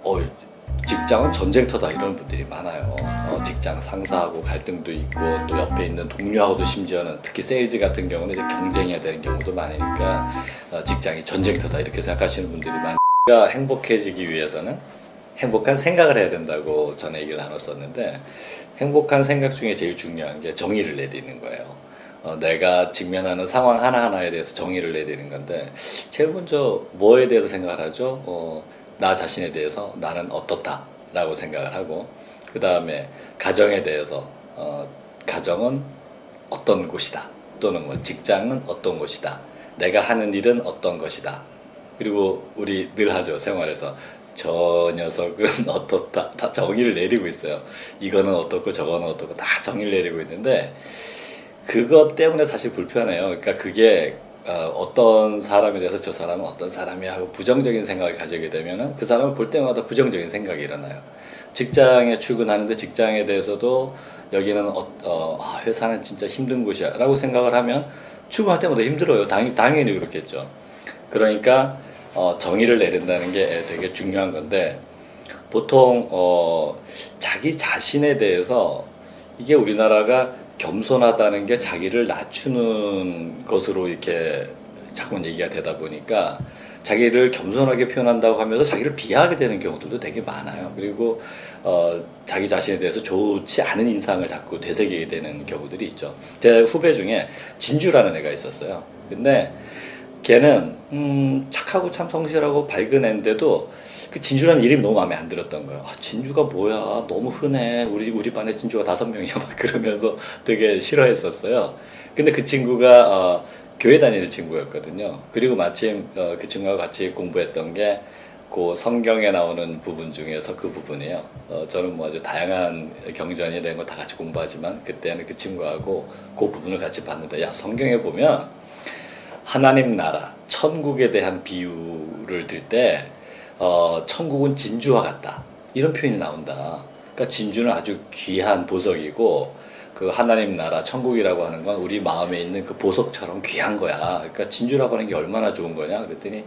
어, 직장은 전쟁터다 이런 분들이 많아요. 직장 상사하고 갈등도 있고 또 옆에 있는 동료하고도 심지어는 특히 세일즈 같은 경우는 이제 경쟁해야 되는 경우도 많으니까 직장이 전쟁터다 이렇게 생각하시는 분들이 많아요. 우리가 행복해지기 위해서는 행복한 생각을 해야 된다고 전에 얘기를 나눴었는데, 행복한 생각 중에 제일 중요한 게 정의를 내리는 거예요. 내가 직면하는 상황 하나하나에 대해서 정의를 내리는 건데, 제일 먼저 뭐에 대해서 생각을 하죠? 나 자신에 대해서 나는 어떻다 라고 생각을 하고, 그 다음에 가정에 대해서 가정은 어떤 곳이다, 또는 뭐 직장은 어떤 곳이다, 내가 하는 일은 어떤 것이다. 그리고 우리 늘 하죠, 생활에서 저 녀석은 어떻다, 다 정의를 내리고 있어요. 이거는 어떻고 저거는 어떻고 다 정의를 내리고 있는데, 그것 때문에 사실 불편해요. 그러니까 그게 어떤 사람에 대해서 저 사람은 어떤 사람이야 하고 부정적인 생각을 가지게 되면은 그 사람을 볼 때마다 부정적인 생각이 일어나요. 직장에 출근하는데 직장에 대해서도 여기는 회사는 진짜 힘든 곳이야 라고 생각을 하면 출근할 때마다 힘들어요. 당연히 그렇겠죠. 그러니까 정의를 내린다는 게 되게 중요한 건데, 보통 자기 자신에 대해서, 이게 우리나라가 겸손하다는 게 자기를 낮추는 것으로 이렇게 자꾸 얘기가 되다 보니까 자기를 겸손하게 표현한다고 하면서 자기를 비하하게 되는 경우들도 되게 많아요. 그리고 자기 자신에 대해서 좋지 않은 인상을 자꾸 되새기게 되는 경우들이 있죠. 제 후배 중에 진주라는 애가 있었어요. 근데 걔는 착하고 참 성실하고 밝은 애인데도 그 진주라는 이름이 너무 마음에 안 들었던 거예요. 진주가 뭐야, 너무 흔해, 우리 반에 진주가 5명이야 막 그러면서 되게 싫어했었어요. 근데 그 친구가 교회 다니는 친구였거든요. 그리고 마침 그 친구가 같이 공부했던 게 그 성경에 나오는 부분 중에서 그 부분이에요. 저는 뭐 아주 다양한 경전이나 이런 거 다 같이 공부하지만 그때는 그 친구하고 그 부분을 같이 봤는데, 야, 성경에 보면 하나님 나라, 천국에 대한 비유를 들 때 천국은 진주와 같다 이런 표현이 나온다. 그러니까 진주는 아주 귀한 보석이고, 그 하나님 나라, 천국이라고 하는 건 우리 마음에 있는 그 보석처럼 귀한 거야. 그러니까 진주라고 하는 게 얼마나 좋은 거냐 그랬더니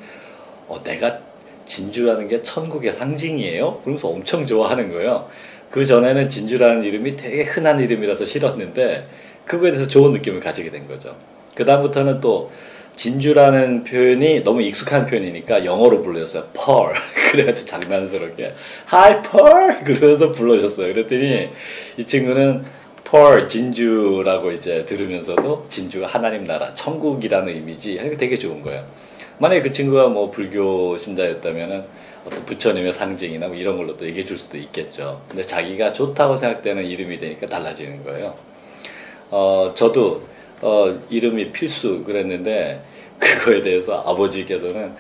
내가 진주라는 게 천국의 상징이에요? 그러면서 엄청 좋아하는 거예요. 그 전에는 진주라는 이름이 되게 흔한 이름이라서 싫었는데 그거에 대해서 좋은 느낌을 가지게 된 거죠. 그 다음부터는 또 진주라는 표현이 너무 익숙한 표현이니까 영어로 불러줬어요. Pearl. 그래가지고 장난스럽게 Hi Pearl 그러면서 불러줬어요. 그랬더니 이 친구는 Pearl, 진주라고 이제 들으면서도 진주가 하나님 나라, 천국이라는 이미지, 되게 좋은 거예요. 만약에 그 친구가 뭐 불교 신자였다면은 어떤 부처님의 상징이나 뭐 이런 걸로 또 얘기해 줄 수도 있겠죠. 근데 자기가 좋다고 생각되는 이름이 되니까 달라지는 거예요. 저도 이름이 필수 그랬는데 그거에 대해서 아버지께서는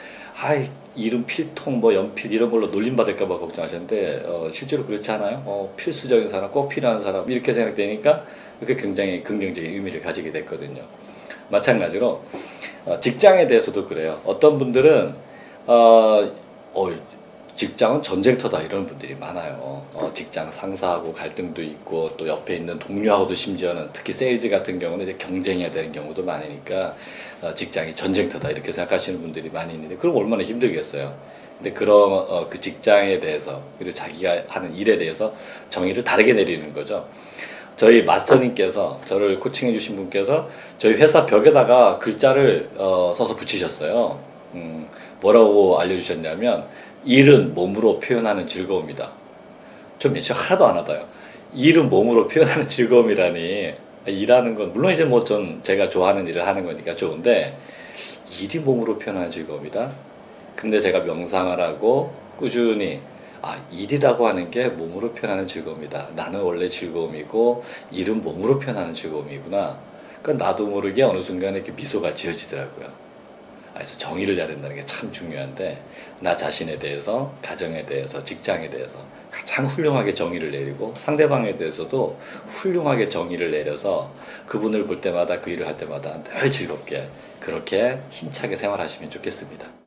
이름 필통 뭐 연필 이런 걸로 놀림받을까봐 걱정하셨는데 실제로 그렇지 않아요. 필수적인 사람, 꼭 필요한 사람 이렇게 생각되니까 그게 굉장히 긍정적인 의미를 가지게 됐거든요. 마찬가지로 직장에 대해서도 그래요. 어떤 분들은 직장은 전쟁터다 이런 분들이 많아요. 직장 상사하고 갈등도 있고 또 옆에 있는 동료하고도 심지어는 특히 세일즈 같은 경우는 이제 경쟁해야 되는 경우도 많으니까 직장이 전쟁터다 이렇게 생각하시는 분들이 많이 있는데, 그럼 얼마나 힘들겠어요. 근데 그런 그 직장에 대해서 그리고 자기가 하는 일에 대해서 정의를 다르게 내리는 거죠. 저희 마스터님께서, 저를 코칭해 주신 분께서 저희 회사 벽에다가 글자를 써서 붙이셨어요. 뭐라고 알려주셨냐면, 일은 몸으로 표현하는 즐거움이다. 좀 예측 하나도 안 하다요. 일은 몸으로 표현하는 즐거움이라니. 일하는 건 물론 이제 뭐 좀 제가 좋아하는 일을 하는 거니까 좋은데, 일이 몸으로 표현하는 즐거움이다. 근데 제가 명상을 하고 꾸준히 일이라고 하는 게 몸으로 표현하는 즐거움이다. 나는 원래 즐거움이고 일은 몸으로 표현하는 즐거움이구나. 그러니까 나도 모르게 어느 순간에 이렇게 미소가 지어지더라고요. 그래서 정의를 해야 된다는 게 참 중요한데, 나 자신에 대해서, 가정에 대해서, 직장에 대해서 가장 훌륭하게 정의를 내리고 상대방에 대해서도 훌륭하게 정의를 내려서 그분을 볼 때마다, 그 일을 할 때마다 늘 즐겁게 그렇게 힘차게 생활하시면 좋겠습니다.